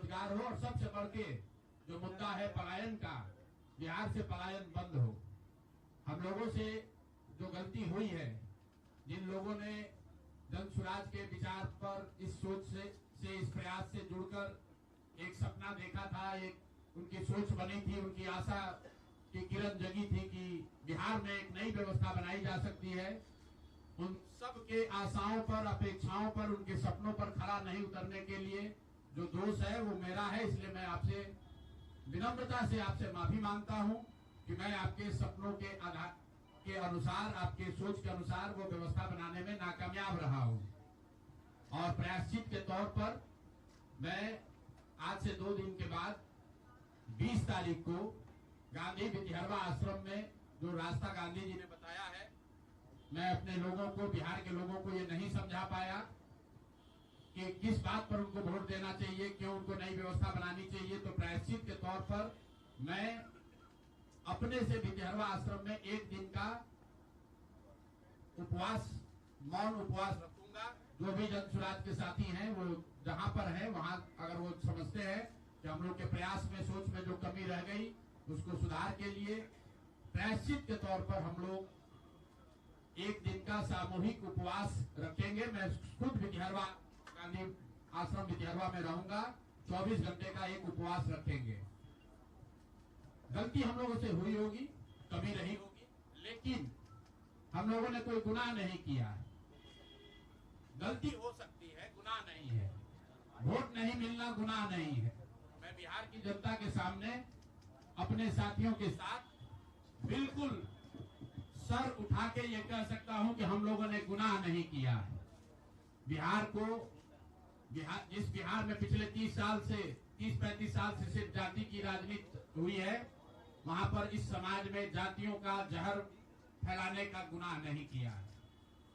रोजगार हो और सबसे बढ़ के जो मुद्दा है पलायन का, बिहार से पलायन बंद हो। हम लोगों से जो गलती हुई है, जिन लोगों ने जन स्वराज के विचार पर इस सोच से इस प्रयास से जुड़कर एक सपना देखा था, एक उनकी सोच बनी थी, उनकी आशा की किरण जगी थी कि बिहार में एक नई व्यवस्था बनाई जा सकती है। उन सब के आशाओं पर, अपेक्षाओं पर, उनके सपनों पर खरा नहीं उतरने के लिए जो दोष है वो मेरा है। इसलिए मैं आपसे विनम्रता से आपसे माफी मांगता हूं कि मैं आपके सपनों के आधार के अनुसार, आपके सोच के अनुसार वो व्यवस्था बनाने में नाकामयाब रहा हूं। और प्रायश्चित के तौर पर मैं आज से 2 दिन के बाद 20 तारीख को गांधी विद्यारवा आश्रम में जो रास्ता गांधी जी ने बताया है, मैं अपने लोगों को, बिहार के लोगों को ये नहीं समझा पाया कि किस बात पर उनको वोट देना चाहिए, क्यों उनको नई व्यवस्था बनानी चाहिए। तो प्रायश्चित के तौर पर मैं अपने से विद्यारवा आश्रम में 1 दिन का उपवास, मौन उपवास रखूंगा। जो भी जन स्वराज के साथी हैं वो जहां पर है वहां अगर वो समझते हैं कि हम लोग के प्रयास में, सोच में जो कमी रह गई उसको सुधार के लिए प्रायश्चित के तौर पर हम लोग 1 दिन का सामूहिक उपवास रखेंगे। मैं खुद विद्यारवा, गांधी आश्रम विद्यारवा में रहूंगा। 24 घंटे का एक उपवास रखेंगे। गलती हम लोगों से हुई होगी, कमी रही होगी, लेकिन हम लोगों ने कोई गुनाह नहीं किया है। गलती हो सकती है, गुनाह नहीं है। वोट नहीं मिलना गुनाह नहीं है। मैं बिहार की जनता के सामने अपने साथियों के साथ बिल्कुल सर उठा के ये कह सकता हूं कि हम लोगों ने गुनाह नहीं किया है। जिस बिहार में पिछले 30-35 साल से सिर्फ जाति की राजनीति हुई है, वहां पर इस समाज में जातियों का जहर फैलाने का गुनाह नहीं किया है।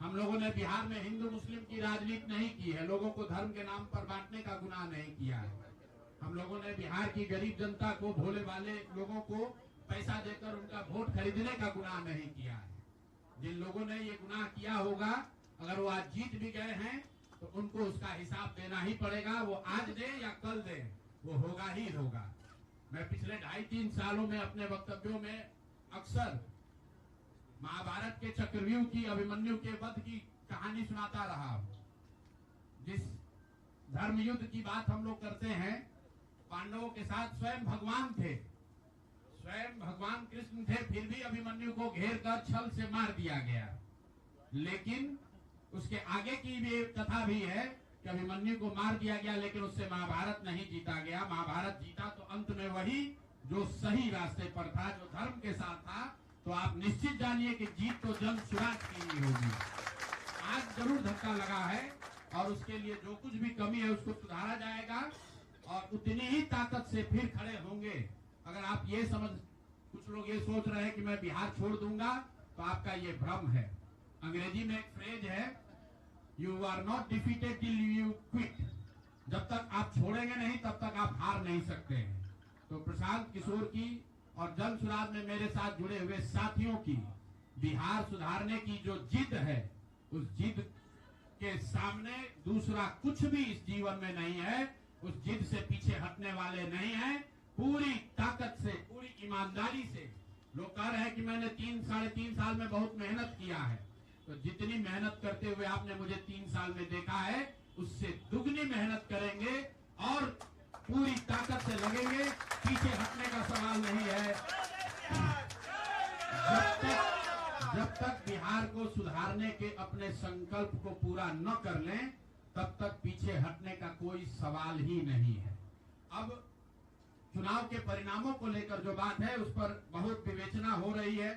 हम लोगों ने बिहार में हिंदू मुस्लिम की राजनीति नहीं की है, लोगों को धर्म के नाम पर बांटने का गुनाह नहीं किया है। हम लोगों ने बिहार की गरीब जनता को, भोले वाले लोगों को पैसा देकर उनका वोट खरीदने का गुनाह नहीं किया है। जिन लोगों ने ये गुनाह किया होगा, अगर वो आज जीत भी गए हैं तो उनको उसका हिसाब देना ही पड़ेगा। वो आज दे या कल दे, वो होगा ही होगा। मैं पिछले 2.5-3 सालों में अपने वक्तव्यों में अक्सर महाभारत के चक्रव्यूह की, अभिमन्यु के वध की कहानी सुनाता रहा हूं। जिस धर्म युद्ध की बात हम लोग करते हैं, पांडवों के साथ स्वयं भगवान थे, स्वयं भगवान कृष्ण थे, फिर भी अभिमन्यु को घेर कर छल से मार दिया गया। लेकिन उसके आगे की भी एक कथा भी है कि अभिमन्यु को मार दिया गया, लेकिन उससे महाभारत नहीं जीता गया। महाभारत जीता तो अंत में वही जो सही रास्ते पर था, जो धर्म के साथ था। तो आप निश्चित जानिए कि जीत तो जन स्वराज की ही होगी। आज जरूर धक्का लगा है और उसके लिए जो कुछ भी कमी है उसको सुधारा जाएगा और उतनी ही ताकत से फिर खड़े होंगे। अगर आप ये कुछ लोग ये सोच रहे हैं कि मैं बिहार छोड़ दूंगा, तो आपका ये भ्रम है। अंग्रेजी में एक फ्रेज है, you are not defeated till you quit. जब तक आप छोड़ेंगे नहीं तब तक आप हार नहीं सकते हैं। तो प्रशांत किशोर की और जन स्वराज में मेरे साथ जुड़े हुए साथियों की बिहार सुधारने की जो जिद है, उस जिद के सामने दूसरा कुछ भी इस जीवन में नहीं है। उस जिद से पीछे हटने वाले नहीं है। पूरी ताकत से, पूरी ईमानदारी से। लोग कह रहे हैं कि मैंने 3-3.5 साल में बहुत मेहनत किया है, तो जितनी मेहनत करते हुए आपने मुझे 3 साल में देखा है, उससे दुगनी मेहनत करेंगे और पूरी ताकत से लगेंगे। पीछे हटने का सवाल नहीं है। जब तक बिहार को सुधारने के अपने संकल्प को पूरा न कर लें, तब तक पीछे हटने का कोई सवाल ही नहीं है। अब चुनाव के परिणामों को लेकर जो बात है, उस पर बहुत विवेचना हो रही है।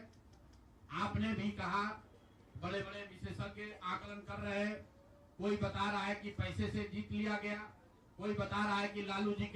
आपने भी कहा, बड़े बड़े विशेषज्ञ आकलन कर रहे हैं। कोई बता रहा है कि पैसे से जीत लिया गया, कोई बता रहा है कि लालू जी के